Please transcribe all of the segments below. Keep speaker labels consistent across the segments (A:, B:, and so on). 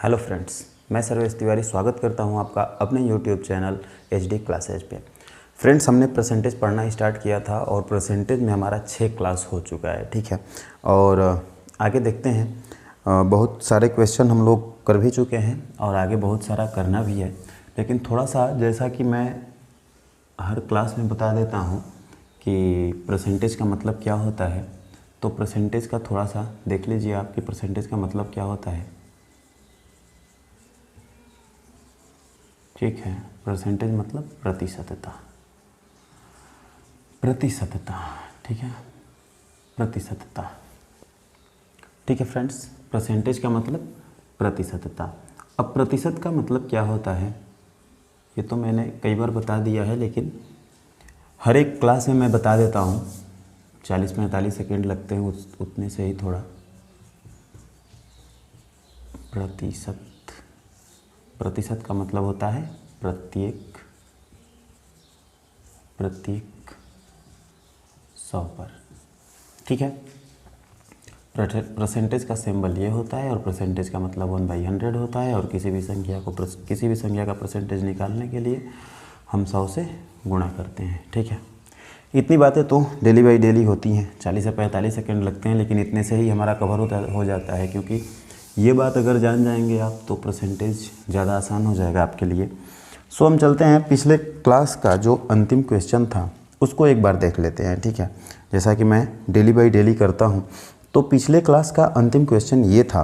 A: Hello friends, मैं सर्वेश तिवारी स्वागत करता हूं आपका अपने यूट्यूब चैनल HD क्लासेज पे। फ्रेंड्स, हमने परसेंटेज पढ़ना स्टार्ट किया था और परसेंटेज में हमारा 6 क्लास हो चुका है, ठीक है। और आगे देखते हैं। बहुत सारे क्वेश्चन हम लोग कर भी चुके हैं और आगे बहुत सारा करना भी है, लेकिन थोड़ा सा जैसा कि मैं हर क्लास में बता देता हूँ कि परसेंटेज का मतलब क्या होता है, तो परसेंटेज का थोड़ा सा देख लीजिए आप कि परसेंटेज का मतलब क्या होता है। ठीक है, परसेंटेज मतलब प्रतिशतता, प्रतिशतता, ठीक है, प्रतिशतता। ठीक है फ्रेंड्स, परसेंटेज का मतलब प्रतिशतता। अब प्रतिशत का मतलब क्या होता है ये तो मैंने कई बार बता दिया है, लेकिन हर एक क्लास में मैं बता देता हूँ। 40-45 सेकेंड लगते हैं उतने से ही थोड़ा। प्रतिशत, प्रतिशत का मतलब होता है प्रत्येक 100 पर, ठीक है। परसेंटेज का सिंबल ये होता है और परसेंटेज का मतलब 1/100 होता है। और किसी भी संख्या का परसेंटेज निकालने के लिए हम 100 से गुणा करते हैं, ठीक है। इतनी बातें तो डेली बाई डेली होती हैं। 40 से 45 सेकेंड लगते हैं, लेकिन इतने से ही हमारा कवर हो जाता है, क्योंकि ये बात अगर जान जाएंगे आप तो परसेंटेज ज़्यादा आसान हो जाएगा आपके लिए। सो हम चलते हैं पिछले क्लास का जो अंतिम क्वेश्चन था उसको एक बार देख लेते हैं, ठीक है। जैसा कि मैं डेली बाई डेली करता हूँ, तो पिछले क्लास का अंतिम क्वेश्चन ये था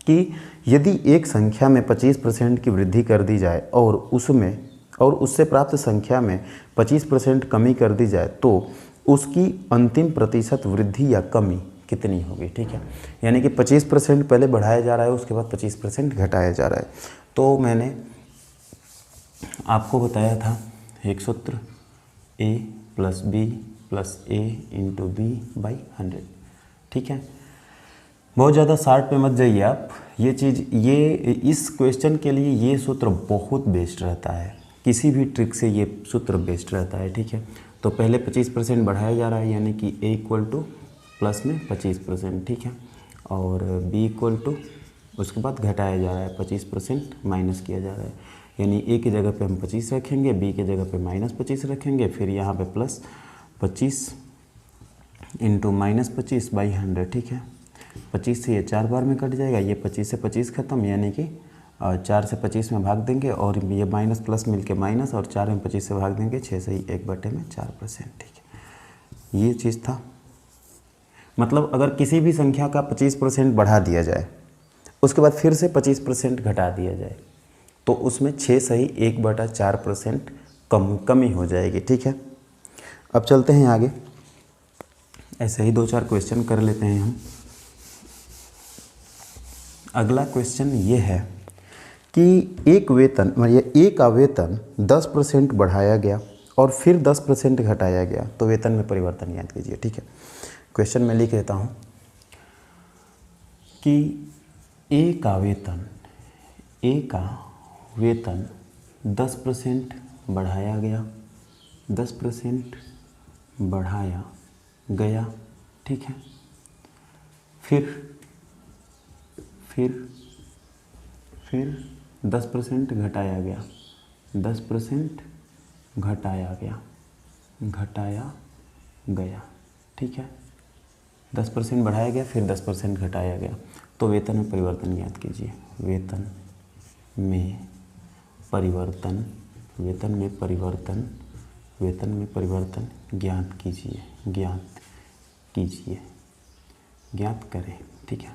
A: कि यदि एक संख्या में 25% की वृद्धि कर दी जाए और उससे प्राप्त संख्या में 25% कमी कर दी जाए, तो उसकी अंतिम प्रतिशत वृद्धि या कमी कितनी होगी, ठीक है। यानी कि 25% पहले बढ़ाया जा रहा है, उसके बाद 25% घटाया जा रहा है। तो मैंने आपको बताया था एक सूत्र a + b + a × b/100, ठीक है। बहुत ज़्यादा शार्ट पे मत जाइए आप। इस क्वेश्चन के लिए ये सूत्र बहुत बेस्ट रहता है, किसी भी ट्रिक से ये सूत्र बेस्ट रहता है, ठीक है। तो पहले 25% बढ़ाया जा रहा है, यानी कि a = प्लस में 25%, ठीक है। और b = उसके बाद घटाया जा रहा है, 25% माइनस किया जा रहा है, यानी a की जगह पे हम 25 रखेंगे, b की जगह पे -25 रखेंगे, फिर यहाँ पे +25 × -25/100, ठीक है। 25 से ये 4 बार में कट जाएगा, ये 25 से 25 खत्म, यानी कि 4 से 25 में भाग देंगे और ये माइनस प्लस मिलके माइनस, और 4 में 25 से भाग देंगे, 6 से ही 1/4%, ठीक है। ये चीज़ था। मतलब अगर किसी भी संख्या का 25% बढ़ा दिया जाए, उसके बाद फिर से 25% घटा दिया जाए, तो उसमें 6 से ही 1/4% कमी हो जाएगी, ठीक है। अब चलते हैं आगे, ऐसे ही 2-4 क्वेश्चन कर लेते हैं हम। अगला क्वेश्चन ये है कि एक का वेतन 10% बढ़ाया गया और फिर 10% घटाया गया, तो वेतन में परिवर्तन याद कीजिए, ठीक है। क्वेश्चन में लिख देता हूँ कि ए का वेतन 10% बढ़ाया गया, 10% बढ़ाया गया, ठीक है। फिर 10% घटाया गया, 10% घटाया गया, ठीक है। 10% बढ़ाया गया, फिर 10% घटाया गया, तो वेतन में परिवर्तन ज्ञात कीजिए। वेतन में परिवर्तन ज्ञात करें, ठीक है।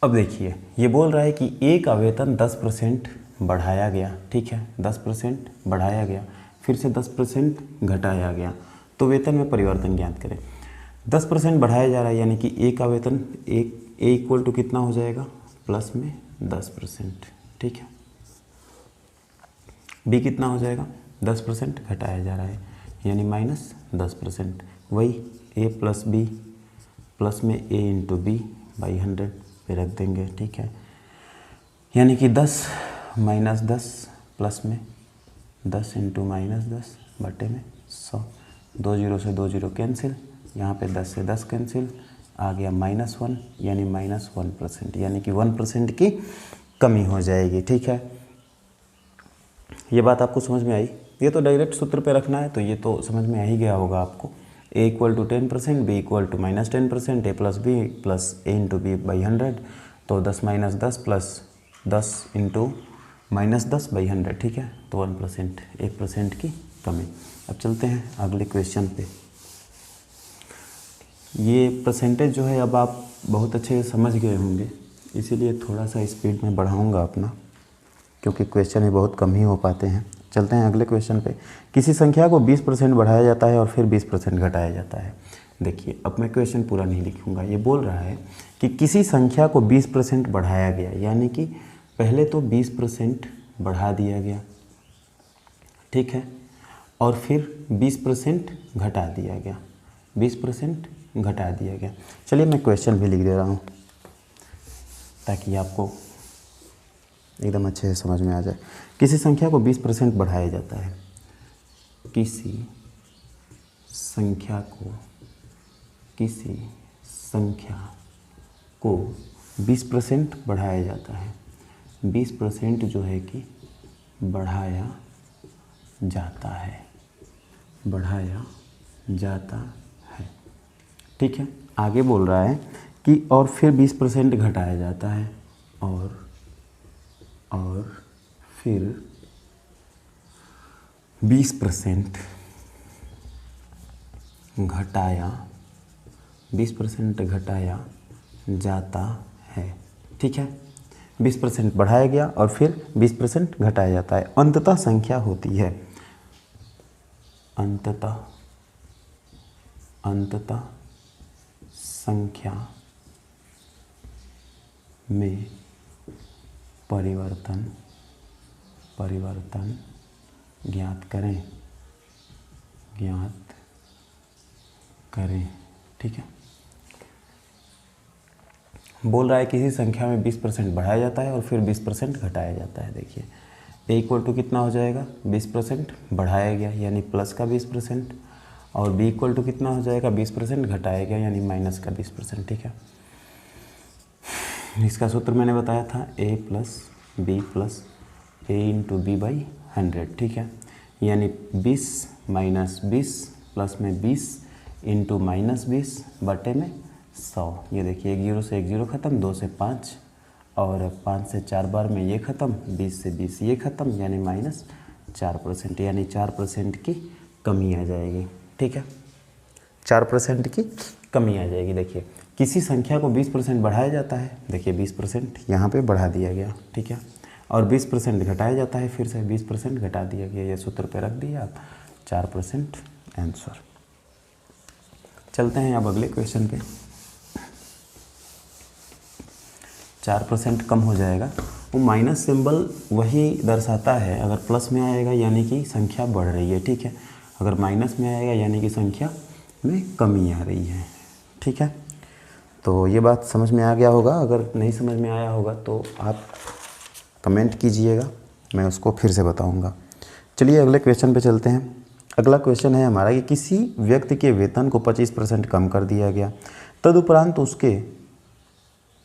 A: अब देखिए, ये बोल रहा है कि ए का वेतन 10% बढ़ाया गया, ठीक है। 10% बढ़ाया गया, फिर से 10% घटाया गया, तो वेतन में परिवर्तन ज्ञात करें। 10% बढ़ाया जा रहा है, यानी कि ए का वेतन ए = कितना हो जाएगा, प्लस में 10%, ठीक है। बी कितना हो जाएगा, 10% घटाया जा रहा है, यानी -10%। वही a + b प्लस में a × b/100 पे रख देंगे, ठीक है। यानी कि 10 - 10 प्लस में 10 × -10 बटे में 100। 2 0 से 2 0 कैंसिल, यहाँ पे 10 से 10 कैंसिल, आ गया -1 यानी -1%, यानी कि 1% की कमी हो जाएगी। ठीक है, ये बात आपको समझ में आई? ये तो डायरेक्ट सूत्र पे रखना है तो ये तो समझ में आ ही गया होगा आपको। a = 10%, b = -10%, a + b + a × b / 100, तो 10 - 10 + 10 × -10/100। ठीक है, तो 1%, 1% की कमी। अब चलते हैं अगले क्वेश्चन पे। ये परसेंटेज जो है अब आप बहुत अच्छे से समझ गए होंगे, इसीलिए थोड़ा सा स्पीड में बढ़ाऊंगा अपना, क्योंकि क्वेश्चन ही बहुत कम ही हो पाते हैं। चलते हैं अगले क्वेश्चन पे। किसी संख्या को 20% बढ़ाया जाता है और फिर 20% घटाया जाता है। देखिए, अब मैं क्वेश्चन पूरा नहीं लिखूंगा। ये बोल रहा है कि किसी संख्या को 20% बढ़ाया गया, यानी कि पहले तो 20% बढ़ा दिया गया, ठीक है, और फिर 20% घटा दिया गया, 20% घटा दिया गया। चलिए मैं क्वेश्चन भी लिख दे रहा हूँ ताकि आपको एकदम अच्छे से समझ में आ जाए। किसी संख्या को 20% बढ़ाया जाता है, किसी संख्या को 20% बढ़ाया जाता है। 20% जो है कि बढ़ाया जाता है। ठीक है, आगे बोल रहा है कि और फिर 20% घटाया जाता है, और फिर 20% घटाया जाता है। ठीक है, 20% बढ़ाया गया और फिर 20% घटाया जाता है। अंततः संख्या होती है, अंततः संख्या में परिवर्तन ज्ञात करें। ठीक है, बोल रहा है किसी संख्या में 20% बढ़ाया जाता है और फिर 20% घटाया जाता है। देखिए, a = कितना हो जाएगा, 20% बढ़ाया गया यानी प्लस का 20%, और b = कितना हो जाएगा, 20% घटाया गया यानी माइनस का 20%। ठीक है, इसका सूत्र मैंने बताया था a + b + a × b / 100। ठीक है, यानी 20 - 20 प्लस में 20 × -20 बटे में 100। ये देखिए, 1 0 से 1 0 ख़त्म, 2 से 5 और 5 से 4 बार में ये ख़त्म, 20 से 20 ये ख़त्म, यानी -4%, यानी 4% की कमी आ जाएगी। ठीक है, 4% की कमी आ जाएगी। देखिए, किसी संख्या को 20% बढ़ाया जाता है, देखिए 20% यहाँ पे बढ़ा दिया गया, ठीक है, और 20% घटाया जाता है, फिर से 20% घटा दिया गया। ये सूत्र पे रख दिया आप, 4% आंसर। चलते हैं अब अगले क्वेश्चन पे। 4% कम हो जाएगा, वो माइनस सिंबल वही दर्शाता है, अगर प्लस में आएगा यानी कि संख्या बढ़ रही है। ठीक है, अगर माइनस में आएगा यानी कि संख्या में कमी आ रही है। ठीक है, तो ये बात समझ में आ गया होगा। अगर नहीं समझ में आया होगा तो आप कमेंट कीजिएगा, मैं उसको फिर से बताऊंगा। चलिए अगले क्वेश्चन पे चलते हैं। अगला क्वेश्चन है हमारा कि किसी व्यक्ति के वेतन को 25% कम कर दिया गया, तदुपरांत उसके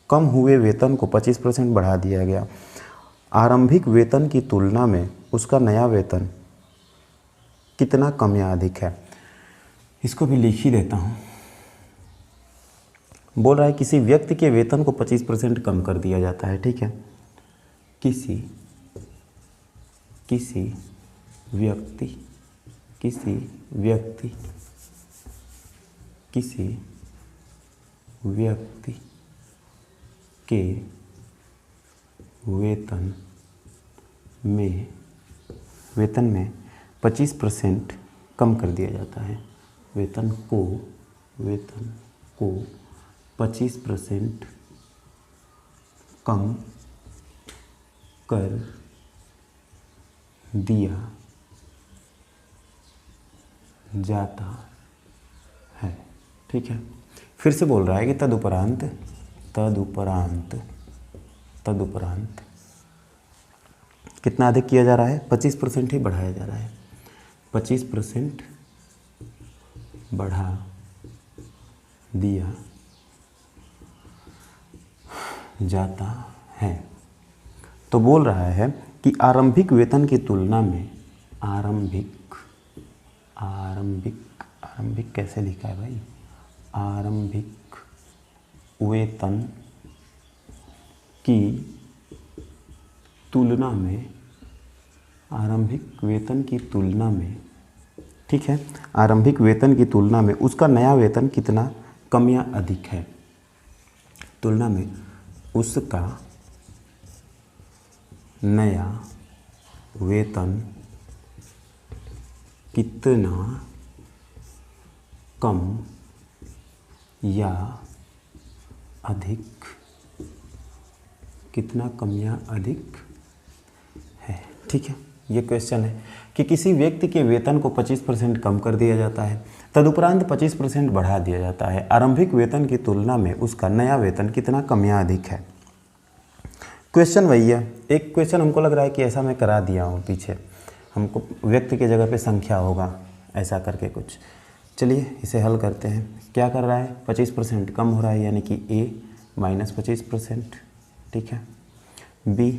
A: कम हुए वेतन को 25% बढ़ा दिया गया। आरंभिक वेतन की तुलना में उसका नया वेतन कितना कम या अधिक है। इसको भी लिख ही देता हूँ। बोल रहा है किसी व्यक्ति के वेतन को 25% कम कर दिया जाता है। ठीक है, किसी व्यक्ति के वेतन में 25% कम कर दिया जाता है। वेतन को 25% कम कर दिया जाता है। ठीक है, फिर से बोल रहा है कि तदुपरांत कितना अधिक किया जा रहा है, 25% ही बढ़ाया जा रहा है। 25% बढ़ा दिया जाता है। तो बोल रहा है कि आरंभिक वेतन की तुलना में आरंभिक कैसे लिखा है भाई? आरंभिक वेतन की तुलना में, आरंभिक वेतन की तुलना में, ठीक है, आरंभिक वेतन की तुलना में उसका नया वेतन कितना कम या अधिक है? तुलना में उसका नया वेतन कितना कम या अधिक, कितना कम या अधिक है। ठीक है, ये क्वेश्चन है कि किसी व्यक्ति के वेतन को 25% कम कर दिया जाता है, तदुपरांत 25% बढ़ा दिया जाता है। आरंभिक वेतन की तुलना में उसका नया वेतन कितना कम या अधिक है। क्वेश्चन वही है। एक क्वेश्चन हमको लग रहा है कि ऐसा मैं करा दिया हूँ पीछे, हमको व्यक्ति की जगह पे संख्या होगा ऐसा करके कुछ। चलिए इसे हल करते हैं। क्या कर रहा है? 25% कम हो रहा है, यानी कि A माइनस 25%, ठीक है। B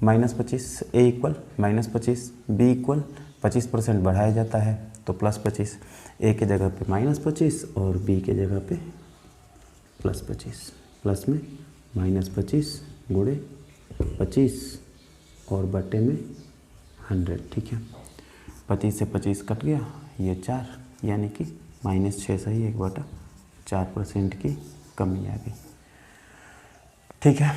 A: minus 25, A equal minus 25, B equal 25% बढ़ाया जाता है तो प्लस 25, A के जगह पे माइनस 25 और B के जगह पे प्लस 25, प्लस में माइनस 25 गुणे 25 और बटे में 100, ठीक है। 25 से 25 कट गया, ये 4, यानी कि -6 सही 1/4% की कमी आ गई, ठीक है।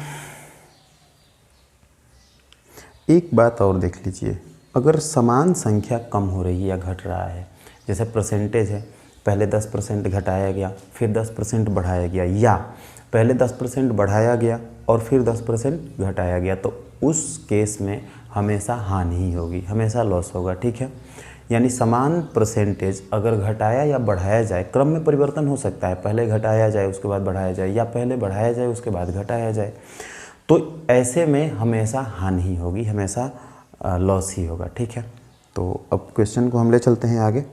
A: एक बात और देख लीजिए, अगर समान संख्या कम हो रही है या घट रहा है, जैसे परसेंटेज है, पहले 10% घटाया गया फिर 10% बढ़ाया गया, या पहले 10% बढ़ाया गया और फिर 10% घटाया गया, तो उस केस में हमेशा हानि ही होगी, हमेशा लॉस होगा, ठीक है। यानी समान परसेंटेज अगर घटाया या बढ़ाया जाए, क्रम में परिवर्तन हो सकता है, पहले घटाया जाए उसके बाद बढ़ाया जाए, या पहले बढ़ाया जाए उसके बाद घटाया जाए, तो ऐसे में हमेशा हानि ही होगी, हमेशा लॉस ही होगा, ठीक है। तो अब क्वेश्चन को हम ले चलते हैं आगे,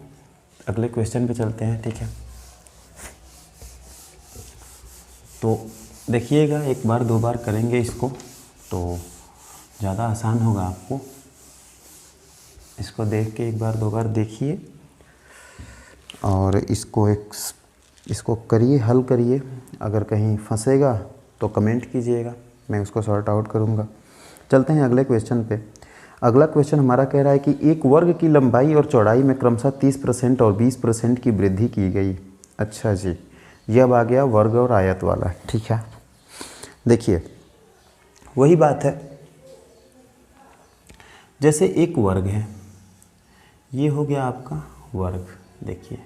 A: अगले क्वेश्चन पे चलते हैं, ठीक है। तो देखिएगा, एक बार दो बार करेंगे इसको तो ज़्यादा आसान होगा आपको। इसको देख के एक बार दो बार देखिए और इसको करिए, हल करिए। अगर कहीं फंसेगा तो कमेंट कीजिएगा, मैं उसको सॉर्ट आउट करूँगा। चलते हैं अगले क्वेश्चन पे। अगला क्वेश्चन हमारा कह रहा है कि एक वर्ग की लंबाई और चौड़ाई में क्रमशः 30% और 20% की वृद्धि की गई। अच्छा जी, ये अब आ गया वर्ग और आयत वाला, ठीक है। देखिए वही बात है, जैसे एक वर्ग है, ये हो गया आपका वर्ग, देखिए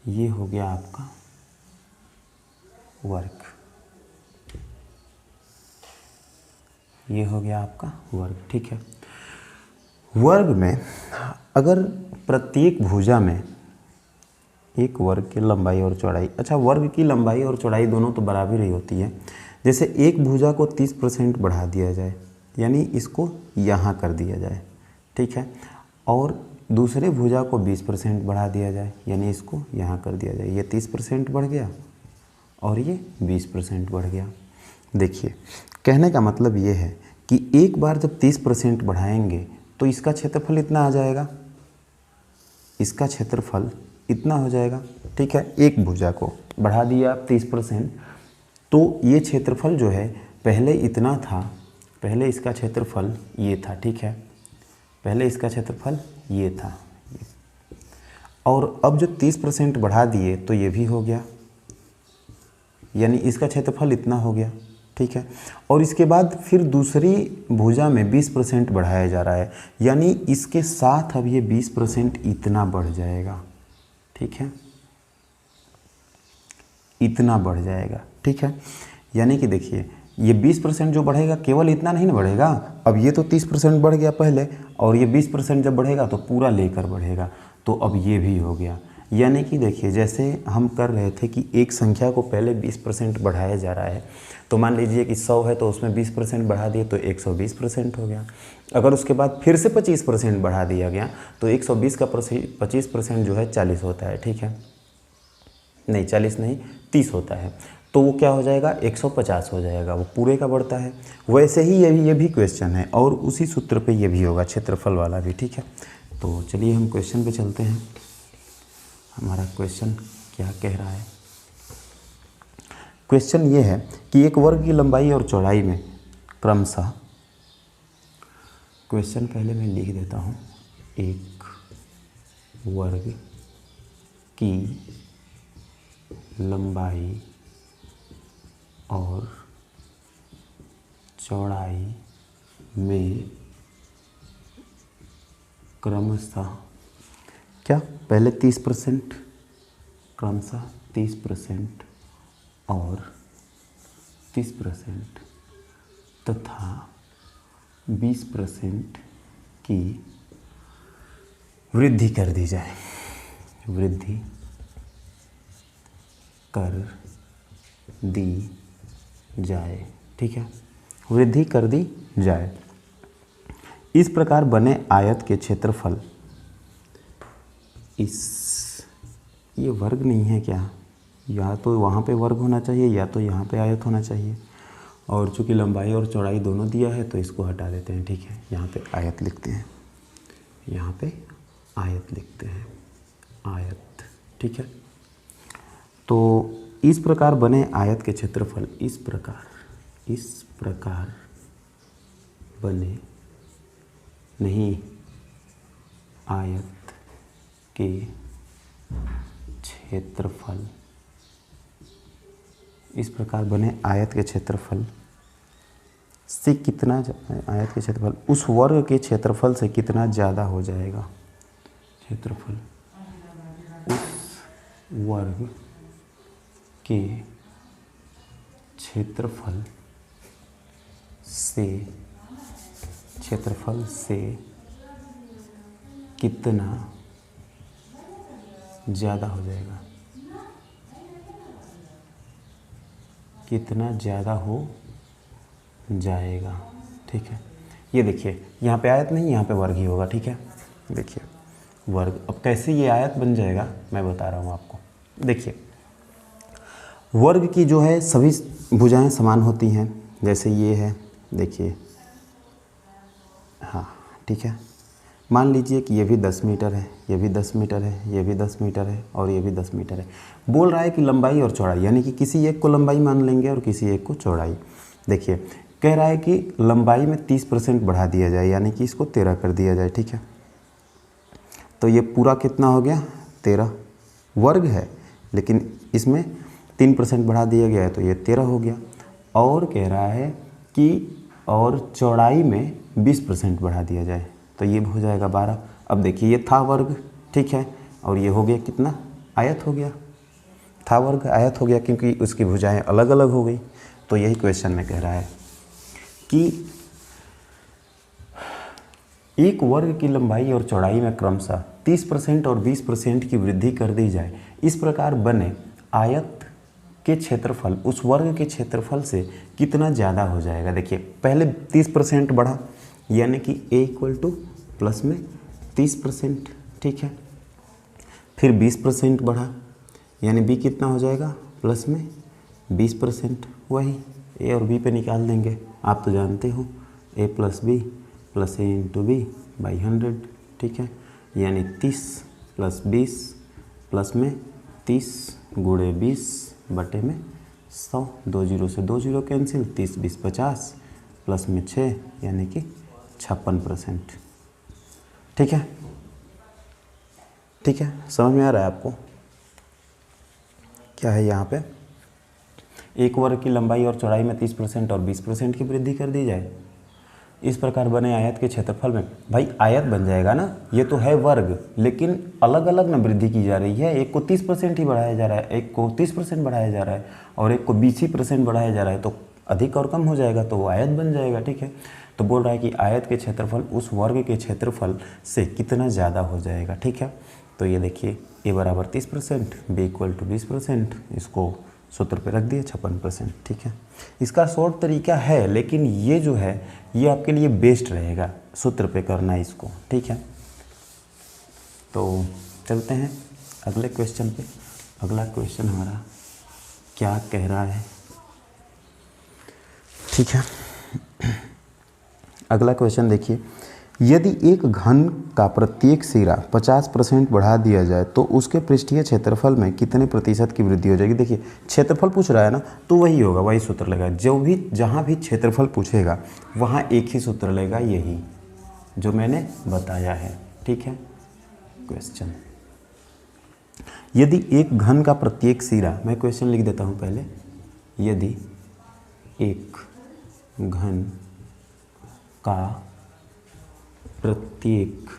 A: ये हो गया आपका वर्ग, ये हो गया आपका वर्ग, ठीक है। वर्ग में अगर प्रत्येक भुजा में एक वर्ग की लंबाई और चौड़ाई, अच्छा वर्ग की लंबाई और चौड़ाई दोनों तो बराबर ही होती है। जैसे एक भुजा को 30% बढ़ा दिया जाए, यानी इसको यहाँ कर दिया जाए, ठीक है, और दूसरे भुजा को 20% बढ़ा दिया जाए, यानी इसको यहाँ कर दिया जाए, ये 30% बढ़ गया और ये 20% बढ़ गया। देखिए कहने का मतलब ये है कि एक बार जब 30% बढ़ाएंगे तो इसका क्षेत्रफल इतना आ जाएगा, इसका क्षेत्रफल इतना हो जाएगा, ठीक है। एक भुजा को बढ़ा दिया आप 30%, तो ये क्षेत्रफल जो है पहले इतना था, पहले इसका क्षेत्रफल ये था, ठीक है, पहले इसका क्षेत्रफल ये था, और अब जो 30% बढ़ा दिए तो ये भी हो गया, यानी इसका क्षेत्रफल इतना हो गया, ठीक है। और इसके बाद फिर दूसरी भुजा में 20% बढ़ाया जा रहा है, यानी इसके साथ अब ये 20% इतना बढ़ जाएगा, ठीक है, इतना बढ़ जाएगा, ठीक है। यानी कि देखिए ये 20% जो बढ़ेगा केवल इतना नहीं ना बढ़ेगा, अब ये तो 30% बढ़ गया पहले, और ये 20% जब बढ़ेगा तो पूरा लेकर बढ़ेगा, तो अब ये भी हो गया। यानी कि देखिए जैसे हम कर रहे थे कि एक संख्या को पहले 20% बढ़ाया जा रहा है, तो मान लीजिए कि 100 है तो उसमें 20% बढ़ा दिए तो 120% हो गया। अगर उसके बाद फिर से 25% बढ़ा दिया गया तो 120 का 25% जो है 40 होता है, ठीक है, नहीं 40 नहीं 30 होता है। तो वो क्या हो जाएगा 150 हो जाएगा, वो पूरे का बढ़ता है। वैसे ही ये भी क्वेश्चन है और उसी सूत्र पे ये भी होगा, क्षेत्रफल वाला भी। ठीक है, तो चलिए हम क्वेश्चन पे चलते हैं। हमारा क्वेश्चन क्या कह रहा है? क्वेश्चन ये है कि एक वर्ग की लंबाई और चौड़ाई में क्रमशः, क्वेश्चन पहले मैं लिख देता हूँ, एक वर्ग की लंबाई और चौड़ाई में क्रमशः क्या, पहले 30%, क्रमशः 30% और 30% तथा 20% की वृद्धि कर दी जाए, वृद्धि कर दी जाए। ठीक है, वृद्धि कर दी जाए। इस प्रकार बने आयत के क्षेत्रफल, ये वर्ग नहीं है क्या, या तो वहाँ पे वर्ग होना चाहिए या तो यहाँ पे आयत होना चाहिए, और चूँकि लंबाई और चौड़ाई दोनों दिया है तो इसको हटा देते हैं। ठीक है, यहाँ पे आयत लिखते हैं, यहाँ पे आयत लिखते हैं, आयत। ठीक है, तो इस प्रकार बने आयत के क्षेत्रफल, इस प्रकार बने, नहीं, आयत के क्षेत्रफल, इस प्रकार बने आयत के क्षेत्रफल से कितना, आयत के क्षेत्रफल उस वर्ग के क्षेत्रफल से कितना ज़्यादा हो जाएगा, क्षेत्रफल उस वर्ग के क्षेत्रफल से कितना ज़्यादा हो जाएगा, कितना ज़्यादा हो जाएगा। ठीक है, ये देखिए यहाँ पे आयत नहीं, यहाँ पे वर्ग ही होगा। ठीक है, देखिए वर्ग, अब कैसे ये आयत बन जाएगा मैं बता रहा हूँ आपको। देखिए वर्ग की जो है सभी भुजाएं समान होती हैं, जैसे ये है, देखिए, हाँ ठीक है, मान लीजिए कि ये भी 10 मीटर है, ये भी 10 मीटर है, ये भी 10 मीटर है और ये भी 10 मीटर है। बोल रहा है कि लंबाई और चौड़ाई, यानी कि किसी एक को लंबाई मान लेंगे और किसी एक को चौड़ाई। देखिए कह रहा है कि लंबाई में 30% बढ़ा दिया जाए, यानी कि इसको 13 कर दिया जाए। ठीक है, तो ये पूरा कितना हो गया, 13 वर्ग है, लेकिन इसमें 3% बढ़ा दिया गया है तो ये 13 हो गया। और कह रहा है कि और चौड़ाई में 20% बढ़ा दिया जाए तो ये हो जाएगा 12। अब देखिए ये था वर्ग, ठीक है, और ये हो गया कितना, आयत हो गया, था वर्ग आयत हो गया, क्योंकि उसकी भुजाएं अलग अलग हो गई। तो यही क्वेश्चन में कह रहा है कि एक वर्ग की लंबाई और चौड़ाई में क्रमशः 30% और 20% की वृद्धि कर दी जाए। इस प्रकार बने आयत के क्षेत्रफल उस वर्ग के क्षेत्रफल से कितना ज़्यादा हो जाएगा। देखिए पहले 30% बढ़ा, यानी कि a इक्वल टू प्लस में 30%। ठीक है, फिर 20% बढ़ा, यानी b कितना हो जाएगा, प्लस में 20%। वही a और b पे निकाल देंगे, आप तो जानते हो, a plus B plus a into B by 100। ठीक है, यानी 30 प्लस 20 प्लस में 30 गुणे 20 बटे में 100, 2 जीरो से 2 जीरो कैंसिल, 30 20 50 प्लस में 6 यानी कि 56%। ठीक है, ठीक है, समझ में आ रहा है आपको क्या है यहाँ पे। एक वर्ग की लंबाई और चौड़ाई में 30% और 20% की वृद्धि कर दी जाए। इस प्रकार बने आयत के क्षेत्रफल में, भाई आयत बन जाएगा ना, ये तो है वर्ग, लेकिन अलग अलग ना वृद्धि की जा रही है। एक को 30% ही बढ़ाया जा रहा है, एक को 30% बढ़ाया जा रहा है और एक को 20% बढ़ाया जा रहा है, तो अधिक और कम हो जाएगा तो वो आयत बन जाएगा। ठीक है, तो बोल रहा है कि आयत के क्षेत्रफल उस वर्ग के क्षेत्रफल से कितना ज़्यादा हो जाएगा। ठीक है, तो ये देखिए a बराबर 30%, b इक्वल टू 20%, इसको सूत्र पे रख दिए 56%। ठीक है, इसका शॉर्ट तरीका है, लेकिन ये जो है ये आपके लिए बेस्ट रहेगा सूत्र पे करना इसको। ठीक है, तो चलते हैं अगले क्वेश्चन पे। अगला क्वेश्चन हमारा क्या कह रहा है, ठीक है। अगला क्वेश्चन देखिए, यदि एक घन का प्रत्येक सिरा 50% बढ़ा दिया जाए तो उसके पृष्ठीय क्षेत्रफल में कितने प्रतिशत की वृद्धि हो जाएगी। देखिए क्षेत्रफल पूछ रहा है ना, तो वही होगा, वही सूत्र लगेगा। जो भी जहाँ भी क्षेत्रफल पूछेगा वहाँ एक ही सूत्र लगेगा, यही जो मैंने बताया है, ठीक है। क्वेश्चन, यदि एक घन का प्रत्येक सिरा, मैं क्वेश्चन लिख देता हूँ पहले, यदि एक घन का प्रत्येक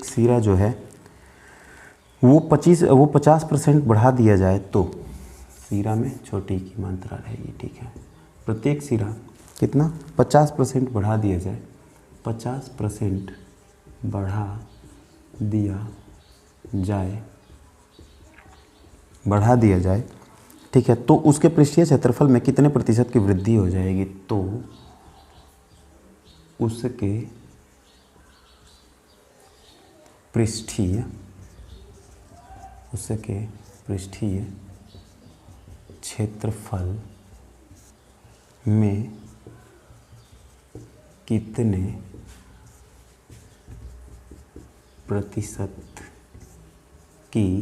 A: सिरा जो है वो 50% बढ़ा दिया जाए तो, सिरा में छोटी की मात्रा रहेगी, ठीक है। प्रत्येक सिरा कितना 50% बढ़ा दिया जाए, 50% बढ़ा दिया जाए, ठीक है, तो उसके पृष्ठीय क्षेत्रफल में कितने प्रतिशत की वृद्धि हो जाएगी। तो उसके पृष्ठीय क्षेत्रफल में कितने प्रतिशत की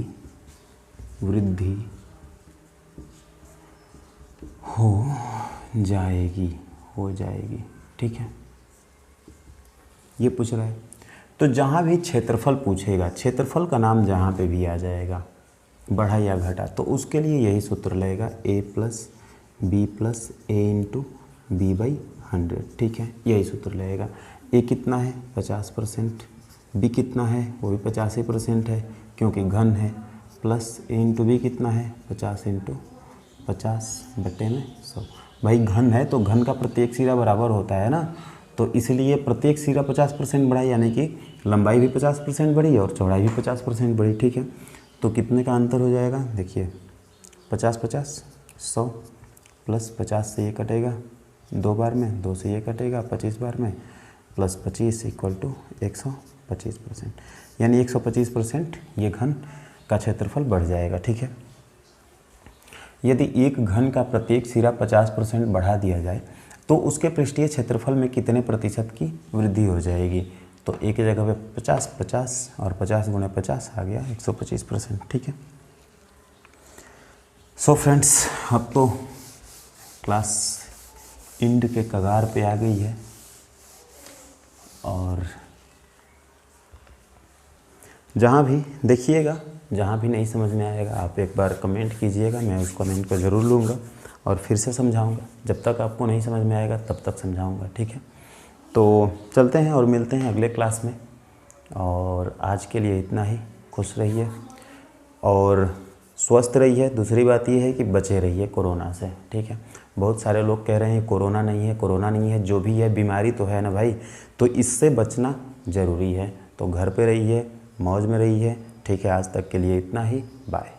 A: वृद्धि हो जाएगी, ठीक है। ये पूछ रहा है, तो जहाँ भी क्षेत्रफल पूछेगा, क्षेत्रफल का नाम जहाँ पे भी आ जाएगा, बढ़ा या घटा, तो उसके लिए यही सूत्र लगेगा, a + b + a × b/100, ठीक है। यही सूत्र लगेगा। a कितना है 50%, b कितना है वो भी 50% है क्योंकि घन है, प्लस a × b कितना है 50 × 50/100। भाई घन है तो घन का प्रत्येक सिरा बराबर होता है ना, तो इसलिए प्रत्येक सिरा 50% बढ़ा, यानी कि लंबाई भी 50% बढ़ी और चौड़ाई भी 50% बढ़ी, ठीक है। तो कितने का अंतर हो जाएगा, देखिए 50-50 100 प्लस 50 से ये कटेगा 2 बार में, 2 से ये कटेगा 25 बार में, प्लस 25 = 125%, यानी 125% ये घन का क्षेत्रफल बढ़ जाएगा, ठीक है। यदि एक घन का प्रत्येक सिरा 50% बढ़ा दिया जाए तो उसके पृष्ठीय क्षेत्रफल में कितने प्रतिशत की वृद्धि हो जाएगी। तो एक जगह पे 50-50 और 50 × 50 आ गया 125%, ठीक है। सो फ्रेंड्स, अब तो क्लास एंड के कगार पे आ गई है और जहाँ भी देखिएगा, जहाँ भी नहीं समझ में आएगा आप एक बार कमेंट कीजिएगा, मैं उस कमेंट को ज़रूर लूँगा और फिर से समझाऊँगा। जब तक आपको नहीं समझ में आएगा तब तक समझाऊँगा, ठीक है। तो चलते हैं और मिलते हैं अगले क्लास में, और आज के लिए इतना ही। खुश रहिए और स्वस्थ रहिए। दूसरी बात ये है कि बचे रहिए कोरोना से, ठीक है। बहुत सारे लोग कह रहे हैं कोरोना नहीं है, जो भी है बीमारी तो है ना भाई, तो इससे बचना ज़रूरी है। तो घर पे रहिए, मौज में रहिए, ठीक है। आज तक के लिए इतना ही, बाय।